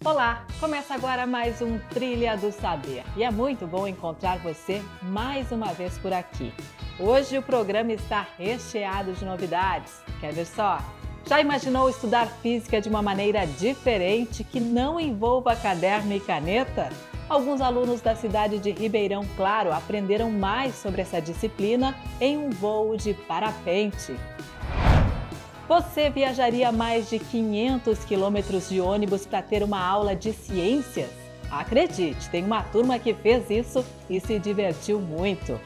Olá, começa agora mais um Trilha do Saber e é muito bom encontrar você mais uma vez por aqui. Hoje o programa está recheado de novidades. Quer ver só? Já imaginou estudar física de uma maneira diferente que não envolva caderno e caneta? Alguns alunos da cidade de Ribeirão Claro aprenderam mais sobre essa disciplina em um voo de parapente. Você viajaria mais de 500 quilômetros de ônibus para ter uma aula de ciências? Acredite, tem uma turma que fez isso e se divertiu muito.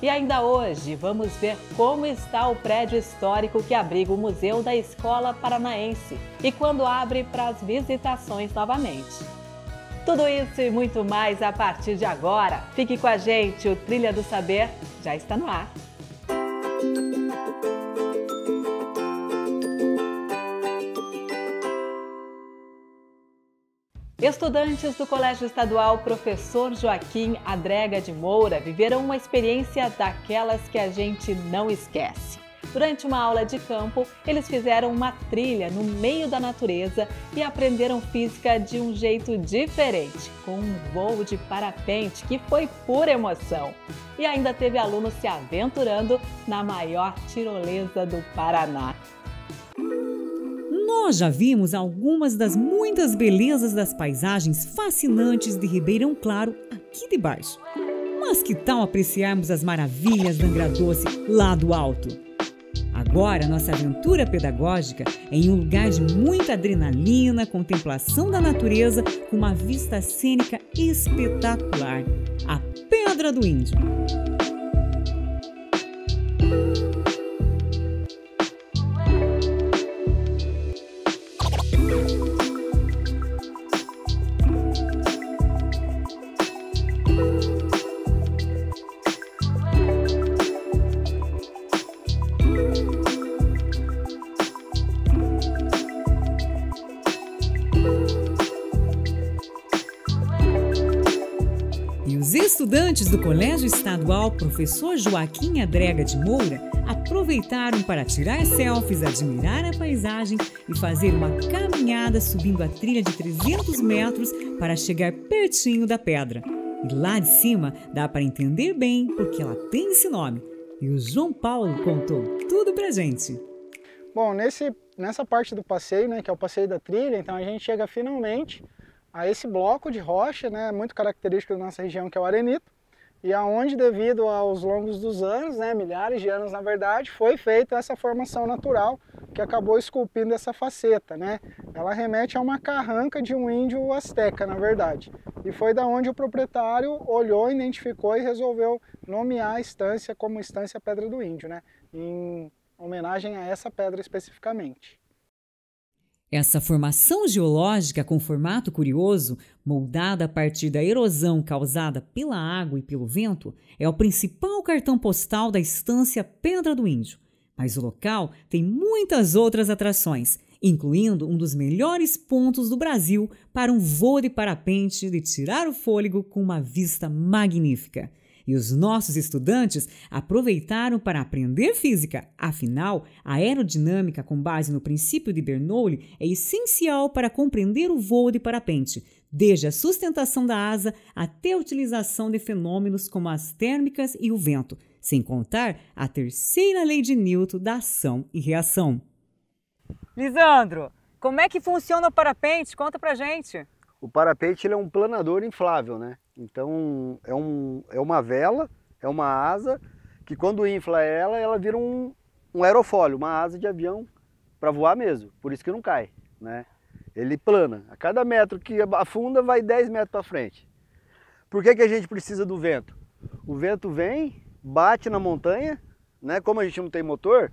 E ainda hoje, vamos ver como está o prédio histórico que abriga o Museu da Escola Paranaense e quando abre para as visitações novamente. Tudo isso e muito mais a partir de agora. Fique com a gente, o Trilha do Saber já está no ar. Estudantes do Colégio Estadual Professor Joaquim Adrega de Moura viveram uma experiência daquelas que a gente não esquece. Durante uma aula de campo, eles fizeram uma trilha no meio da natureza e aprenderam física de um jeito diferente, com um voo de parapente que foi pura emoção. E ainda teve alunos se aventurando na maior tirolesa do Paraná. Nós já vimos algumas das muitas belezas das paisagens fascinantes de Ribeirão Claro aqui de baixo. Mas que tal apreciarmos as maravilhas da Angra Doce lá do alto? Agora, nossa aventura pedagógica é em um lugar de muita adrenalina, contemplação da natureza, com uma vista cênica espetacular, a Pedra do Índio. Os estudantes do Colégio Estadual Professor Joaquim Adrega de Moura aproveitaram para tirar selfies, admirar a paisagem e fazer uma caminhada subindo a trilha de 300 metros para chegar pertinho da pedra. E lá de cima dá para entender bem porque ela tem esse nome. E o João Paulo contou tudo pra gente. Bom, nessa parte do passeio, que é o passeio da trilha, então a gente chega finalmente a esse bloco de rocha, muito característico da nossa região, que é o arenito, e aonde, devido aos longos dos anos, milhares de anos na verdade, foi feita essa formação natural que acabou esculpindo essa faceta, Ela remete a uma carranca de um índio asteca, na verdade. E foi da onde o proprietário olhou, identificou e resolveu nomear a estância como Estância Pedra do Índio, em homenagem a essa pedra especificamente. Essa formação geológica com formato curioso, moldada a partir da erosão causada pela água e pelo vento, é o principal cartão postal da Estância Pedra do Índio. Mas o local tem muitas outras atrações, incluindo um dos melhores pontos do Brasil para um voo de parapente de tirar o fôlego com uma vista magnífica. E os nossos estudantes aproveitaram para aprender física. Afinal, a aerodinâmica com base no princípio de Bernoulli é essencial para compreender o voo de parapente, desde a sustentação da asa até a utilização de fenômenos como as térmicas e o vento, sem contar a terceira lei de Newton da ação e reação. Lisandro, como é que funciona o parapente? Conta pra gente. O parapente ele é um planador inflável, Então é uma vela, é uma asa que quando infla ela vira um aerofólio, uma asa de avião para voar mesmo, por isso que não cai, Ele plana, a cada metro que afunda vai 10 metros para frente. Por que a gente precisa do vento? O vento vem, bate na montanha, Como a gente não tem motor,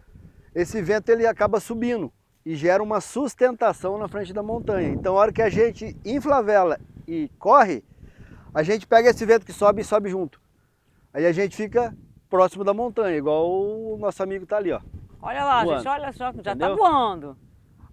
esse vento ele acaba subindo e gera uma sustentação na frente da montanha. Então, a hora que a gente infla a vela e corre, a gente pega esse vento que sobe e sobe junto. Aí a gente fica próximo da montanha, igual o nosso amigo tá ali, ó. Olha lá, voando. gente, olha só, já Entendeu? tá voando.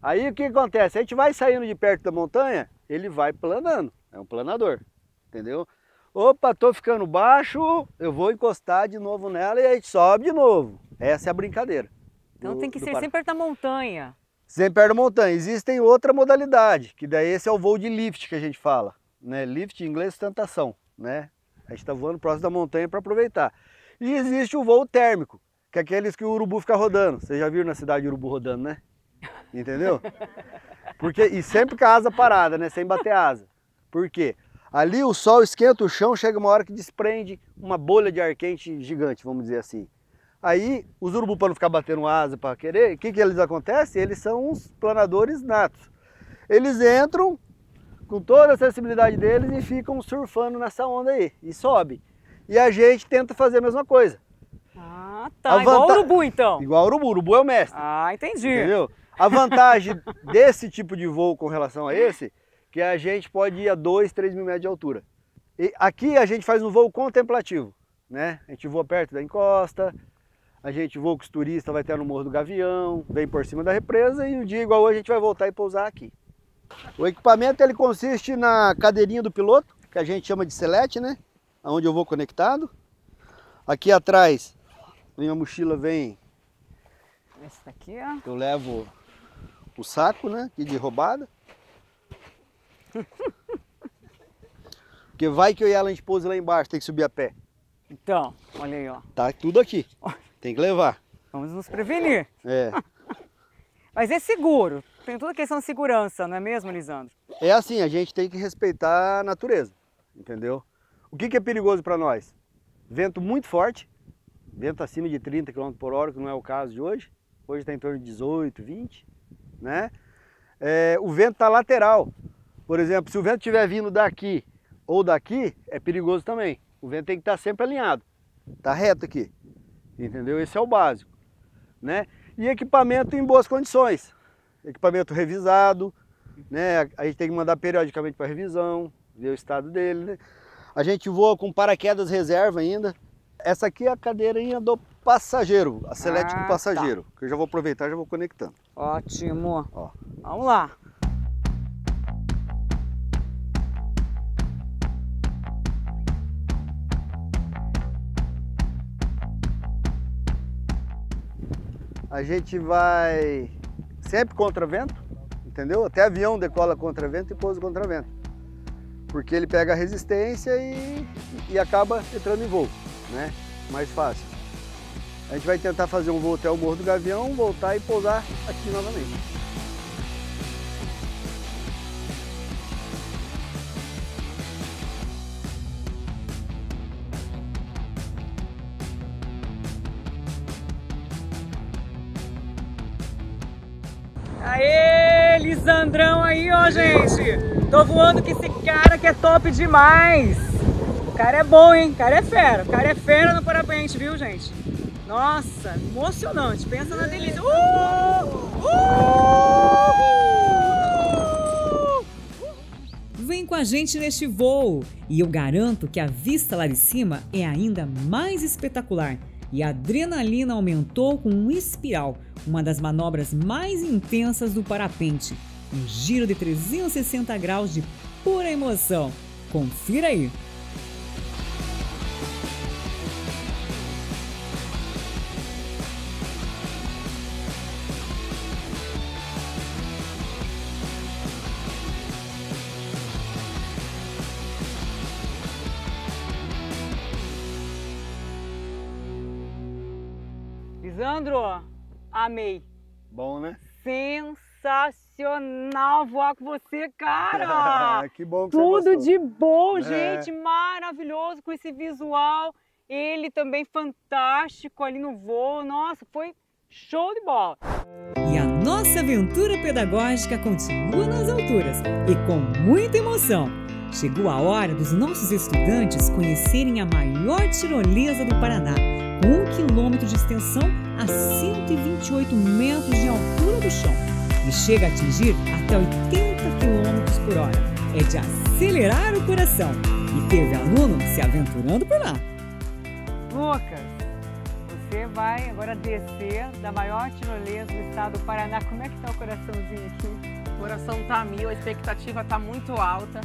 Aí o que acontece? A gente vai saindo de perto da montanha, ele vai planando, é um planador, entendeu? Opa, tô ficando baixo, eu vou encostar de novo nela e a gente sobe de novo. Essa é a brincadeira. Então tem que ser sempre perto da montanha. Sempre perto da montanha. Existem outra modalidade, que daí esse é o voo de lift que a gente fala, né? Lift em inglês, sustentação, né? A gente está voando próximo da montanha para aproveitar. E existe o voo térmico, que é aqueles que o urubu fica rodando. Você já viu na cidade o urubu rodando, né? Entendeu? Porque, e sempre com a asa parada, né? Sem bater asa. Por quê? Ali o sol esquenta o chão, chega uma hora que desprende uma bolha de ar quente gigante, vamos dizer assim. Aí, os urubus, para não ficar batendo asa para querer, o que eles acontecem? Eles são uns planadores natos. Eles entram com toda a sensibilidade deles e ficam surfando nessa onda aí, e sobe. E a gente tenta fazer a mesma coisa. Ah, tá. Igual o urubu, então. Igual o urubu é o mestre. Ah, entendi. Entendeu? A vantagem desse tipo de voo com relação a esse, que a gente pode ir a 2, 3 mil metros de altura. E aqui a gente faz um voo contemplativo, né? A gente voa perto da encosta, a gente voa com os turistas, vai até no Morro do Gavião, vem por cima da represa e um dia igual hoje a gente vai voltar e pousar aqui. O equipamento ele consiste na cadeirinha do piloto, que a gente chama de selete, né? Onde eu vou conectado. Aqui atrás, minha mochila vem... Esse daqui, ó. Eu levo o saco, né? Aqui de roubada. Porque vai que eu e ela a gente pousa lá embaixo, tem que subir a pé. Então, olha aí, ó. Tá tudo aqui. Tem que levar. Vamos nos prevenir. É. Mas é seguro. Tem toda a questão de segurança, não é mesmo, Lisandro? É assim, a gente tem que respeitar a natureza, entendeu? O que é perigoso para nós? Vento muito forte, vento acima de 30 km por hora, que não é o caso de hoje. Hoje está em torno de 18, 20, né? O vento está lateral. Por exemplo, se o vento estiver vindo daqui ou daqui, é perigoso também. O vento tem que estar sempre alinhado. Está reto aqui, entendeu? Esse é o básico, né? E equipamento em boas condições. Equipamento revisado, né? A gente tem que mandar periodicamente para revisão, ver o estado dele, né? A gente voa com paraquedas reserva ainda. Essa aqui é a cadeirinha do passageiro, a selete do passageiro, tá. Que eu já vou aproveitar e já vou conectando. Ótimo. Ó. Vamos lá. A gente vai sempre contra vento, entendeu? Até avião decola contra vento e pousa contra vento. Porque ele pega a resistência e acaba entrando em voo, né? Mais fácil. A gente vai tentar fazer um voo até o Morro do Gavião, voltar e pousar aqui novamente. Aê, Lisandrão aí, ó, gente. Tô voando com esse cara que é top demais. O cara é bom, hein? O cara é fera. O cara é fera no parapente, viu, gente? Nossa, emocionante. Pensa na delícia. Vem com a gente neste voo e eu garanto que a vista lá de cima é ainda mais espetacular. E a adrenalina aumentou com um espiral, uma das manobras mais intensas do parapente. Um giro de 360 graus de pura emoção. Confira aí! Lisandro, amei. Bom, né? Sensacional voar com você, cara! Que bom que Tudo você gostou. de bom, gente, maravilhoso com esse visual. Ele também fantástico ali no voo. Nossa, foi show de bola. E a nossa aventura pedagógica continua nas alturas e com muita emoção. Chegou a hora dos nossos estudantes conhecerem a maior tirolesa do Paraná, com 1 quilômetro de extensão a 128 metros de altura do chão e chega a atingir até 80 km por hora. É de acelerar o coração e teve aluno se aventurando por lá. Lucas, você vai agora descer da maior tirolesa do estado do Paraná. Como é que tá o coraçãozinho aqui? O coração tá 1000, a expectativa tá muito alta,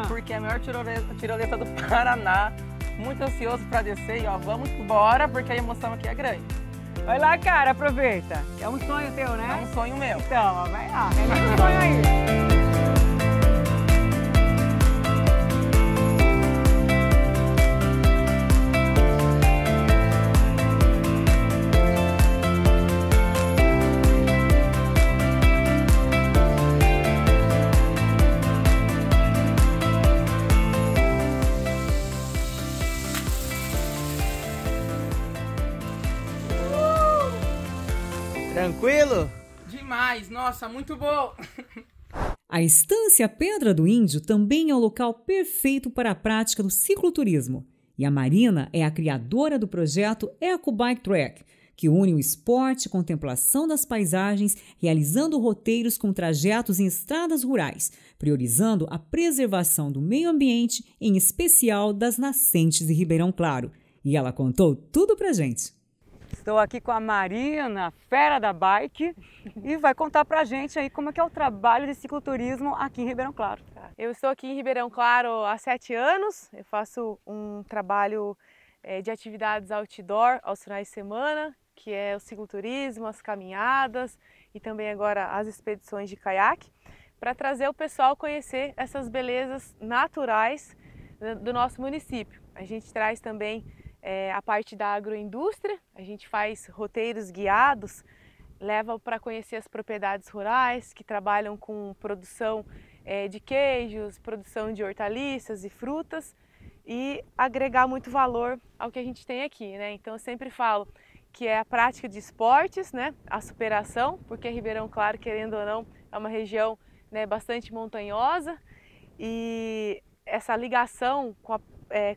porque é a maior tirolesa do Paraná. Muito ansioso para descer e ó, vamos embora porque a emoção aqui é grande. Vai lá, cara, aproveita. É um sonho teu, né? É um sonho meu. Então, ó, vai lá, pega esse sonho aí. Tranquilo? Demais, nossa, muito bom! A Estância Pedra do Índio também é o local perfeito para a prática do cicloturismo. E a Marina é a criadora do projeto Eco Bike Track, que une o esporte e contemplação das paisagens, realizando roteiros com trajetos em estradas rurais, priorizando a preservação do meio ambiente, em especial das nascentes de Ribeirão Claro. E ela contou tudo pra gente. Estou aqui com a Marina, fera da bike, e vai contar pra gente aí como é que é o trabalho de cicloturismo aqui em Ribeirão Claro. Eu estou aqui em Ribeirão Claro há 7 anos, eu faço um trabalho de atividades outdoor aos finais de semana, que é o cicloturismo, as caminhadas e também agora as expedições de caiaque, para trazer o pessoal conhecer essas belezas naturais do nosso município. A gente traz também a parte da agroindústria, a gente faz roteiros guiados, leva para conhecer as propriedades rurais que trabalham com produção de queijos, produção de hortaliças e frutas e agregar muito valor ao que a gente tem aqui, né? Então eu sempre falo que é a prática de esportes, né? A superação, porque Ribeirão Claro, querendo ou não, é uma região, né, bastante montanhosa e essa ligação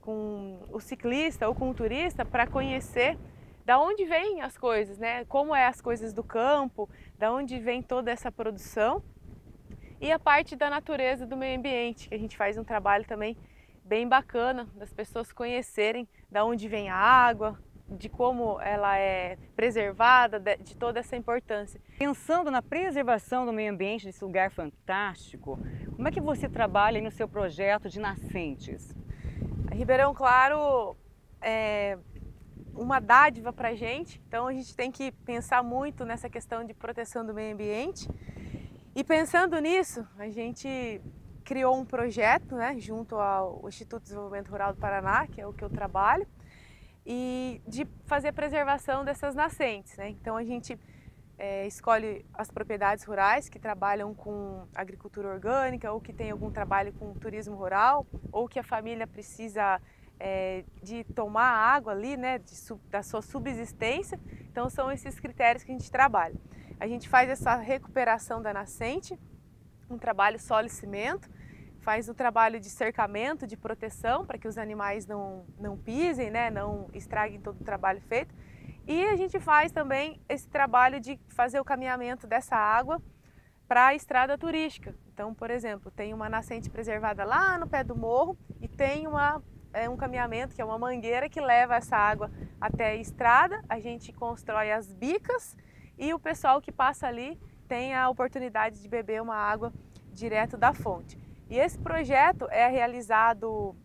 com o ciclista ou com o turista para conhecer da onde vêm as coisas, né? Como é as coisas do campo, da onde vem toda essa produção e a parte da natureza, do meio ambiente, que a gente faz um trabalho também bem bacana das pessoas conhecerem da onde vem a água, de como ela é preservada, de toda essa importância. Pensando na preservação do meio ambiente desse lugar fantástico, como é que você trabalha aí no seu projeto de nascentes? A Ribeirão Claro é uma dádiva para a gente, então a gente tem que pensar muito nessa questão de proteção do meio ambiente. E pensando nisso, a gente criou um projeto, né, junto ao Instituto de Desenvolvimento Rural do Paraná, que é o que eu trabalho, e de fazer a preservação dessas nascentes, né? Então a gente escolhe as propriedades rurais que trabalham com agricultura orgânica ou que tem algum trabalho com turismo rural ou que a família precisa de tomar água ali, né, da sua subsistência. Então são esses critérios que a gente trabalha. A gente faz essa recuperação da nascente, um trabalho solo e cimento, faz o trabalho de cercamento, de proteção para que os animais não pisem, né, não estraguem todo o trabalho feito. E a gente faz também esse trabalho de fazer o caminhamento dessa água para a estrada turística. Então, por exemplo, tem uma nascente preservada lá no pé do morro e tem um caminhamento, que é uma mangueira que leva essa água até a estrada. A gente constrói as bicas e o pessoal que passa ali tem a oportunidade de beber uma água direto da fonte. E esse projeto é realizado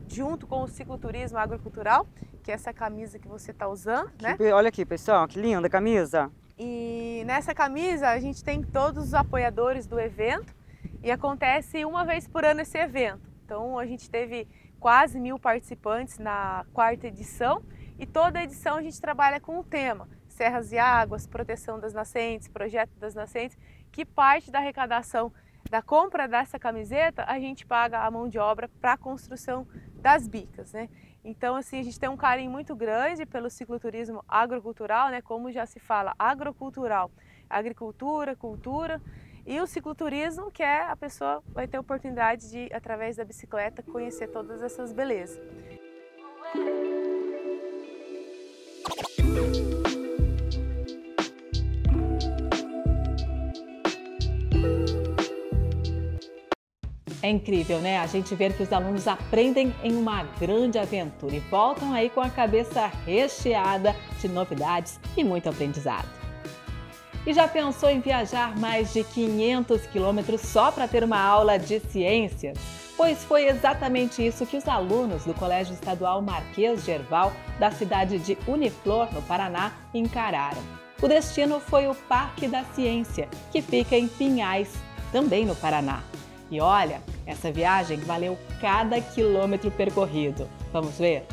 junto com o cicloturismo agrocultural, que é essa camisa que você está usando, né? Olha aqui, pessoal, que linda a camisa! E nessa camisa a gente tem todos os apoiadores do evento e acontece uma vez por ano esse evento. Então a gente teve quase 1000 participantes na 4ª edição e toda edição a gente trabalha com o tema Serras e Águas, proteção das nascentes, projeto das nascentes, que parte da arrecadação da compra dessa camiseta a gente paga a mão de obra para a construção das bicas, né? Então, assim, a gente tem um carinho muito grande pelo cicloturismo agrocultural, né? Como já se fala, agrocultural, agricultura, cultura, e o cicloturismo, que a pessoa vai ter a oportunidade de, através da bicicleta, conhecer todas essas belezas. É incrível, né? A gente ver que os alunos aprendem em uma grande aventura e voltam aí com a cabeça recheada de novidades e muito aprendizado. E já pensou em viajar mais de 500 quilômetros só para ter uma aula de ciências? Pois foi exatamente isso que os alunos do Colégio Estadual Marquês de Herval, da cidade de Uniflor, no Paraná, encararam. O destino foi o Parque da Ciência, que fica em Pinhais, também no Paraná. E olha, essa viagem valeu cada quilômetro percorrido. Vamos ver?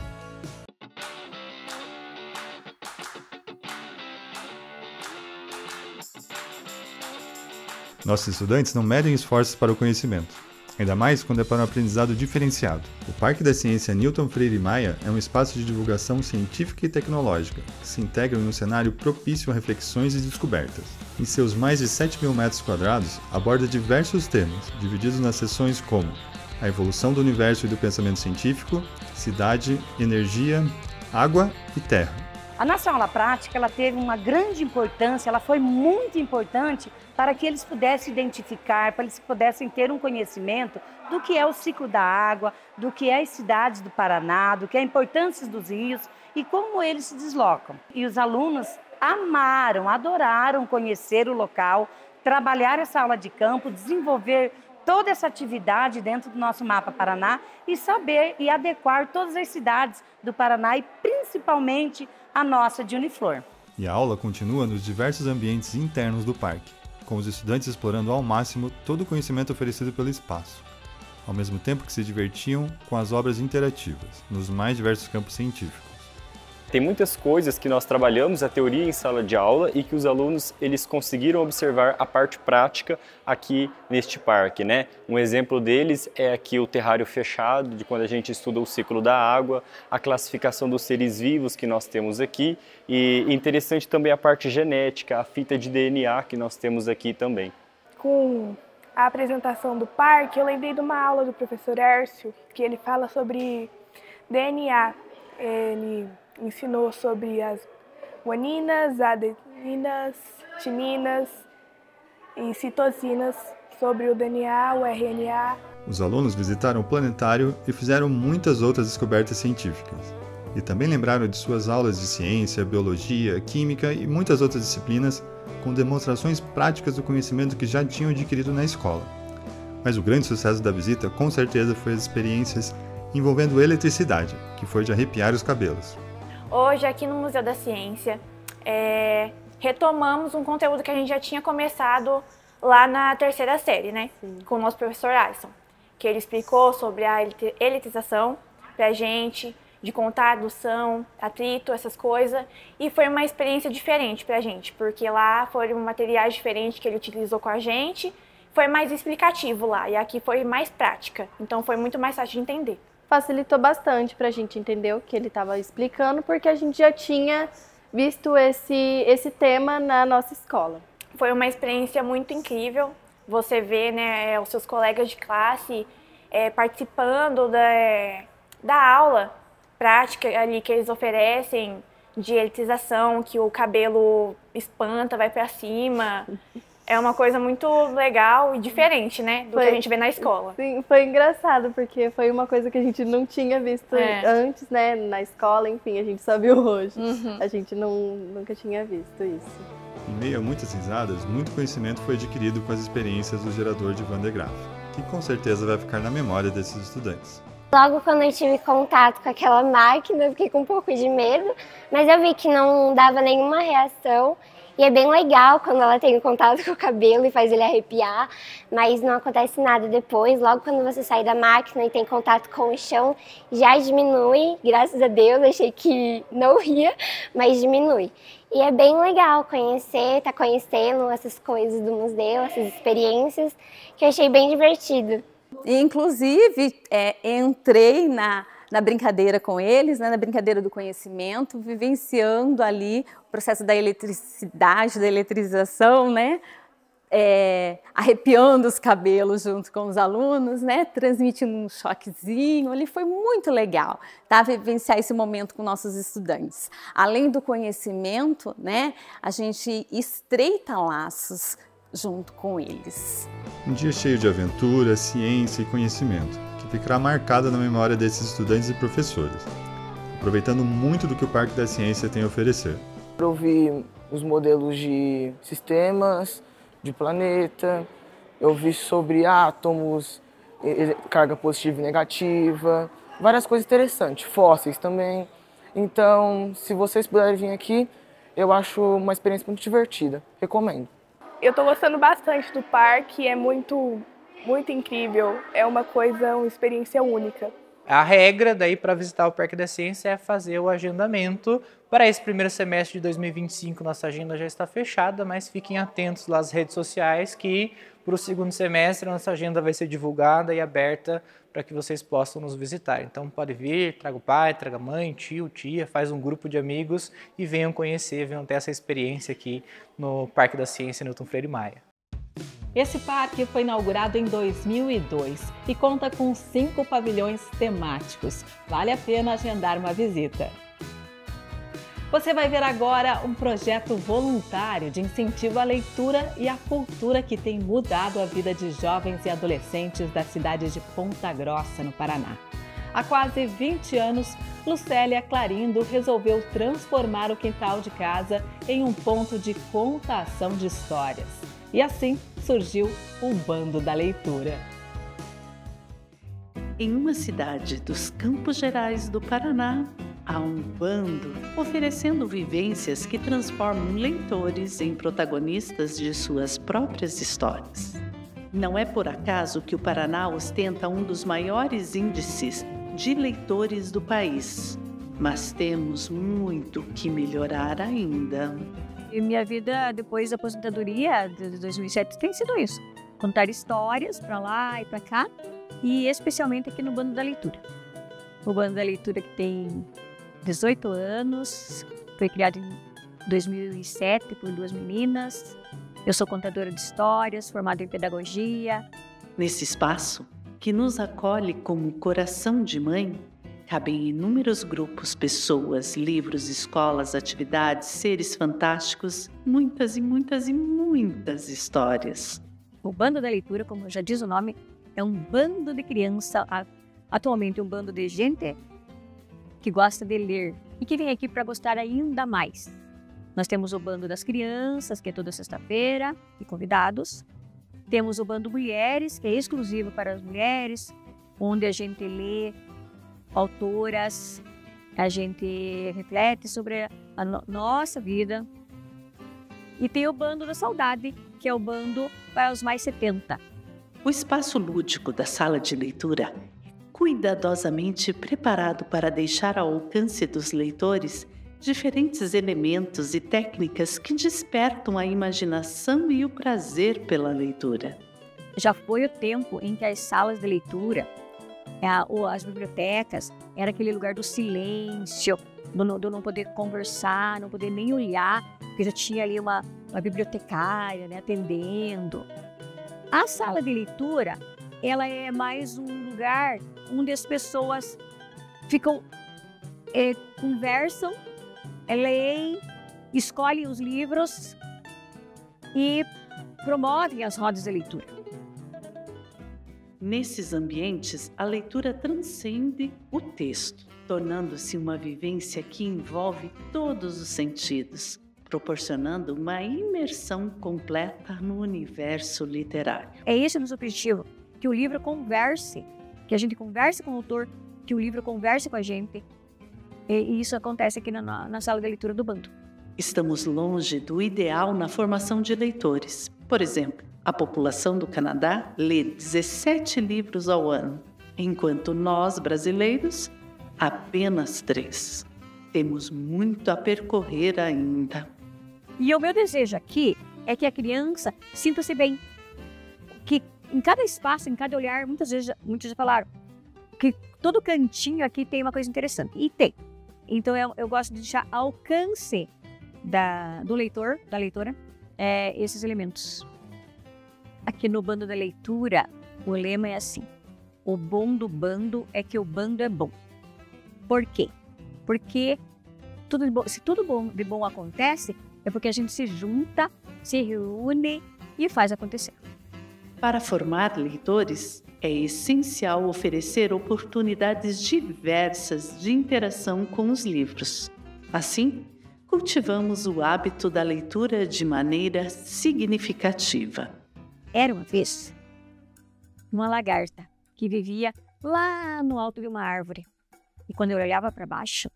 Nossos estudantes não medem esforços para o conhecimento, ainda mais quando é para um aprendizado diferenciado. O Parque da Ciência Newton Freire Maia é um espaço de divulgação científica e tecnológica, que se integram em um cenário propício a reflexões e descobertas. Em seus mais de 7.000 metros quadrados, aborda diversos temas, divididos nas seções como a evolução do universo e do pensamento científico, cidade, energia, água e terra. A nossa aula prática ela teve uma grande importância, ela foi muito importante para que eles pudessem identificar, para eles pudessem ter um conhecimento do que é o ciclo da água, do que é as cidades do Paraná, do que é a importância dos rios e como eles se deslocam. E os alunos amaram, adoraram conhecer o local, trabalhar essa aula de campo, desenvolver toda essa atividade dentro do nosso mapa Paraná e saber e adequar todas as cidades do Paraná e principalmente a nossa de Uniflor. E a aula continua nos diversos ambientes internos do parque, com os estudantes explorando ao máximo todo o conhecimento oferecido pelo espaço, ao mesmo tempo que se divertiam com as obras interativas, nos mais diversos campos científicos. Tem muitas coisas que nós trabalhamos a teoria em sala de aula e que os alunos eles conseguiram observar a parte prática aqui neste parque, né? Um exemplo deles é aqui o terrário fechado, de quando a gente estuda o ciclo da água, a classificação dos seres vivos que nós temos aqui e interessante também a parte genética, a fita de DNA que nós temos aqui também. Com a apresentação do parque, eu lembrei de uma aula do professor Hércio, que ele fala sobre DNA. Ele ensinou sobre as guaninas, adeninas, timinas e citosinas, sobre o DNA, o RNA. Os alunos visitaram o planetário e fizeram muitas outras descobertas científicas. E também lembraram de suas aulas de ciência, biologia, química e muitas outras disciplinas com demonstrações práticas do conhecimento que já tinham adquirido na escola. Mas o grande sucesso da visita, com certeza, foi as experiências envolvendo eletricidade, que foi de arrepiar os cabelos. Hoje, aqui no Museu da Ciência, retomamos um conteúdo que a gente já tinha começado lá na terceira série, né? Sim. Com o nosso professor Alisson, que ele explicou sobre a eletrização pra gente, de contar adução, atrito, essas coisas, e foi uma experiência diferente pra gente, porque lá foram materiais diferentes que ele utilizou com a gente, foi mais explicativo lá, e aqui foi mais prática, então foi muito mais fácil de entender. Facilitou bastante para a gente entender o que ele estava explicando, porque a gente já tinha visto esse tema na nossa escola. Foi uma experiência muito incrível, você vê, né, os seus colegas de classe participando da aula prática ali que eles oferecem, de eletrização, que o cabelo espanta, vai para cima. É uma coisa muito legal e diferente, né, do que a gente vê na escola. Sim, foi engraçado, porque foi uma coisa que a gente não tinha visto antes, né, na escola, enfim, a gente só viu hoje. A gente nunca tinha visto isso. Em meio a muitas risadas, muito conhecimento foi adquirido com as experiências do gerador de Van de Graaff, que com certeza vai ficar na memória desses estudantes. Logo quando eu tive contato com aquela máquina, eu fiquei com um pouco de medo, mas eu vi que não dava nenhuma reação. E é bem legal quando ela tem contato com o cabelo e faz ele arrepiar, mas não acontece nada depois. Logo quando você sai da máquina e tem contato com o chão, já diminui. Graças a Deus, achei que não ia, mas diminui. E é bem legal conhecer, tá conhecendo essas coisas do museu, essas experiências, que eu achei bem divertido. Inclusive, entrei na brincadeira com eles, né, na brincadeira do conhecimento, vivenciando ali o processo da eletricidade, da eletrização, né, arrepiando os cabelos junto com os alunos, né, transmitindo um choquezinho, ali foi muito legal, tá, vivenciar esse momento com nossos estudantes. Além do conhecimento, né, a gente estreita laços junto com eles. Um dia cheio de aventura, ciência e conhecimento, que ficará marcada na memória desses estudantes e professores, aproveitando muito do que o Parque da Ciência tem a oferecer. Eu vi os modelos de sistemas, de planeta, eu vi sobre átomos, carga positiva e negativa, várias coisas interessantes, fósseis também. Então, se vocês puderem vir aqui, eu acho uma experiência muito divertida, recomendo. Eu estou gostando bastante do parque, é muito incrível, é uma experiência única. A regra daí para visitar o Parque da Ciência é fazer o agendamento. Para esse primeiro semestre de 2025, nossa agenda já está fechada, mas fiquem atentos lá nas redes sociais que para o segundo semestre nossa agenda vai ser divulgada e aberta para que vocês possam nos visitar. Então pode vir, traga o pai, traga a mãe, tio, tia, faz um grupo de amigos e venham conhecer, venham ter essa experiência aqui no Parque da Ciência Newton Freire Maia. Esse parque foi inaugurado em 2002 e conta com 5 pavilhões temáticos. Vale a pena agendar uma visita. Você vai ver agora um projeto voluntário de incentivo à leitura e à cultura que tem mudado a vida de jovens e adolescentes da cidade de Ponta Grossa, no Paraná. Há quase 20 anos, Lucélia Clarindo resolveu transformar o quintal de casa em um ponto de contação de histórias. E assim surgiu o Bando da Leitura. Em uma cidade dos Campos Gerais do Paraná, há um bando oferecendo vivências que transformam leitores em protagonistas de suas próprias histórias. Não é por acaso que o Paraná ostenta um dos maiores índices de leitores do país, mas temos muito que melhorar ainda. E minha vida depois da aposentadoria de 2007 tem sido isso. Contar histórias para lá e para cá, e especialmente aqui no Bando da Leitura. O Bando da Leitura que tem 18 anos, foi criado em 2007 por 2 meninas. Eu sou contadora de histórias, formada em pedagogia. Nesse espaço, que nos acolhe como coração de mãe, cabem inúmeros grupos, pessoas, livros, escolas, atividades, seres fantásticos, muitas e muitas e muitas histórias. O Bando da Leitura, como já diz o nome, é um bando de criança, atualmente um bando de gente que gosta de ler e que vem aqui para gostar ainda mais. Nós temos o Bando das Crianças, que é toda sexta-feira, e convidados. Temos o Bando Mulheres, que é exclusivo para as mulheres, onde a gente lê autoras, a gente reflete sobre a nossa vida. E tem o Bando da Saudade, que é o bando para os mais 70. O espaço lúdico da sala de leitura é cuidadosamente preparado para deixar ao alcance dos leitores diferentes elementos e técnicas que despertam a imaginação e o prazer pela leitura. Já foi o tempo em que as salas de leitura, as bibliotecas, era aquele lugar do silêncio, do não poder conversar, não poder nem olhar, porque já tinha ali uma bibliotecária, né, atendendo. A sala de leitura, ela é mais um lugar onde as pessoas ficam, conversam, leem, escolhem os livros e promovem as rodas de leitura. Nesses ambientes, a leitura transcende o texto, tornando-se uma vivência que envolve todos os sentidos, proporcionando uma imersão completa no universo literário. É esse o nosso objetivo, que o livro converse, que a gente converse com o autor, que o livro converse com a gente. E isso acontece aqui na sala de leitura do Bando. Estamos longe do ideal na formação de leitores. Por exemplo, a população do Canadá lê 17 livros ao ano, enquanto nós, brasileiros, apenas 3. Temos muito a percorrer ainda. E o meu desejo aqui é que a criança sinta-se bem. Que em cada espaço, em cada olhar, muitos já falaram que todo cantinho aqui tem uma coisa interessante. E tem. Então eu gosto de deixar ao alcance do leitor, da leitora, esses elementos. Aqui no Bando da Leitura, o lema é assim: o bom do bando é que o bando é bom. Por quê? Porque se tudo de bom acontece, é porque a gente se junta, se reúne e faz acontecer. Para formar leitores, é essencial oferecer oportunidades diversas de interação com os livros. Assim, cultivamos o hábito da leitura de maneira significativa. Era uma vez uma lagarta que vivia lá no alto de uma árvore. E quando eu olhava para baixo,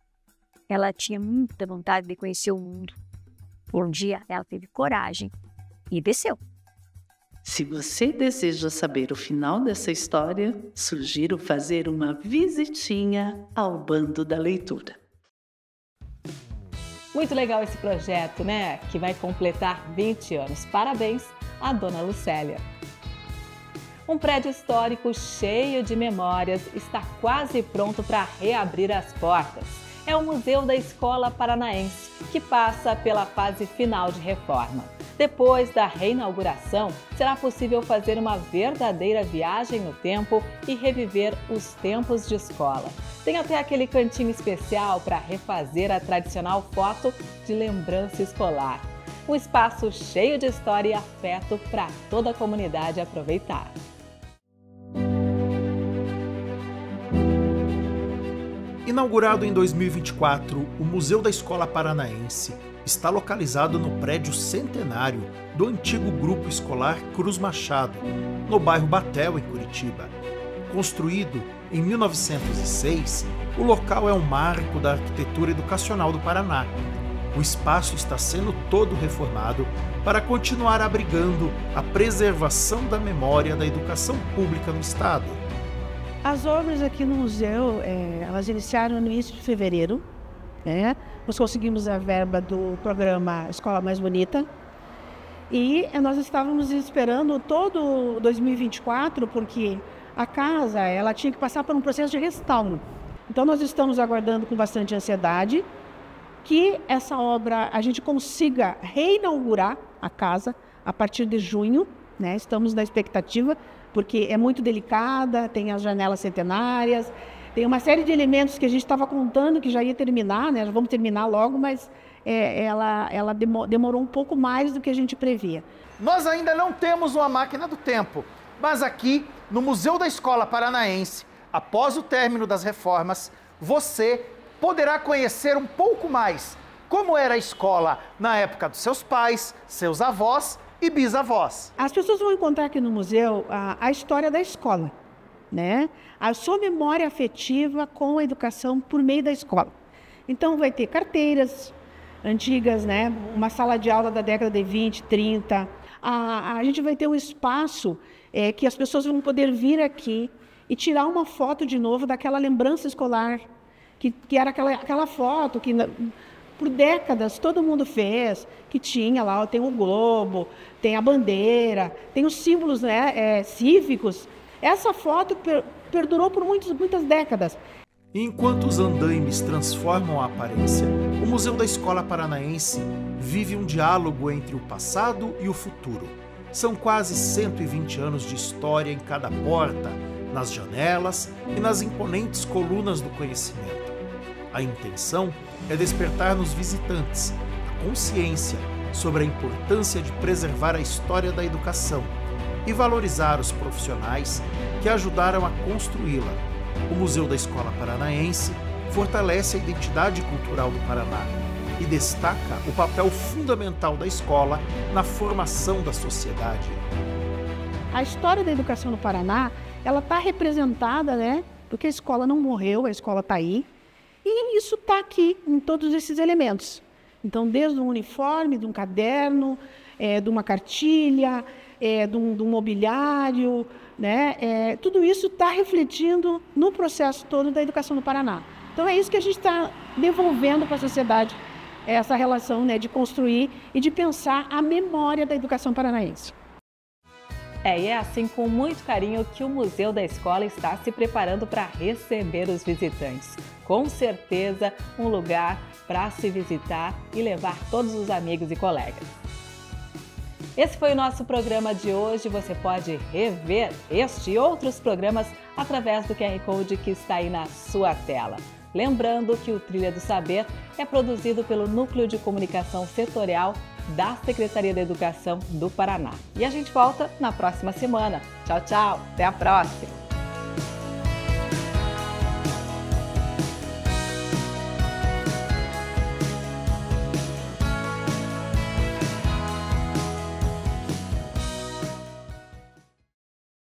ela tinha muita vontade de conhecer o mundo. Por um dia, ela teve coragem e desceu. Se você deseja saber o final dessa história, sugiro fazer uma visitinha ao Bando da Leitura. Muito legal esse projeto, né? Que vai completar 20 anos. Parabéns à dona Lucélia. Um prédio histórico cheio de memórias está quase pronto para reabrir as portas. É o Museu da Escola Paranaense, que passa pela fase final de reforma. Depois da reinauguração, será possível fazer uma verdadeira viagem no tempo e reviver os tempos de escola. Tem até aquele cantinho especial para refazer a tradicional foto de lembrança escolar. Um espaço cheio de história e afeto para toda a comunidade aproveitar. Inaugurado em 2024, o Museu da Escola Paranaense está localizado no prédio centenário do antigo Grupo Escolar Cruz Machado, no bairro Batel, em Curitiba. Construído em 1906, o local é um marco da arquitetura educacional do Paraná. O espaço está sendo todo reformado para continuar abrigando a preservação da memória da educação pública no estado. As obras aqui no museu, elas iniciaram no início de fevereiro. Nós conseguimos a verba do programa Escola Mais Bonita e nós estávamos esperando todo 2024, porque a casa ela tinha que passar por um processo de restauro. Então nós estamos aguardando com bastante ansiedade que essa obra a gente consiga reinaugurar a casa a partir de junho, né? Estamos na expectativa, porque é muito delicada, tem as janelas centenárias, tem uma série de elementos que a gente estava contando que já ia terminar, né? Já vamos terminar logo, mas ela demorou um pouco mais do que a gente previa. Nós ainda não temos uma máquina do tempo, mas aqui no Museu da Escola Paranaense, após o término das reformas, você poderá conhecer um pouco mais como era a escola na época dos seus pais, seus avós e bisavós. As pessoas vão encontrar aqui no museu a história da escola, né? A sua memória afetiva com a educação por meio da escola. Então vai ter carteiras antigas, né? Uma sala de aula da década de 20, 30. A gente vai ter um espaço que as pessoas vão poder vir aqui e tirar uma foto de novo daquela lembrança escolar, que era aquela foto que por décadas todo mundo fez, que tinha lá, tem o globo, tem a bandeira, tem os símbolos, né, cívicos. Essa foto perdurou por muitas décadas. Enquanto os andaimes transformam a aparência, o Museu da Escola Paranaense vive um diálogo entre o passado e o futuro. São quase 120 anos de história em cada porta, nas janelas e nas imponentes colunas do conhecimento. A intenção é despertar nos visitantes a consciência sobre a importância de preservar a história da educação e valorizar os profissionais que ajudaram a construí-la. O Museu da Escola Paranaense fortalece a identidade cultural do Paraná e destaca o papel fundamental da escola na formação da sociedade. A história da educação no Paraná, ela está representada, né? Porque a escola não morreu, a escola está aí. E isso está aqui, em todos esses elementos. Então, desde um uniforme, de um caderno, de uma cartilha, de um mobiliário, né? Tudo isso está refletindo no processo todo da educação no Paraná. Então, é isso que a gente está devolvendo para a sociedade, essa relação, né, de construir e de pensar a memória da educação paranaense. E é assim com muito carinho que o Museu da Escola está se preparando para receber os visitantes. Com certeza, um lugar para se visitar e levar todos os amigos e colegas. Esse foi o nosso programa de hoje. Você pode rever este e outros programas através do QR Code que está aí na sua tela. Lembrando que o Trilha do Saber é produzido pelo Núcleo de Comunicação Setorial da Secretaria da Educação do Paraná. E a gente volta na próxima semana. Tchau, tchau. Até a próxima.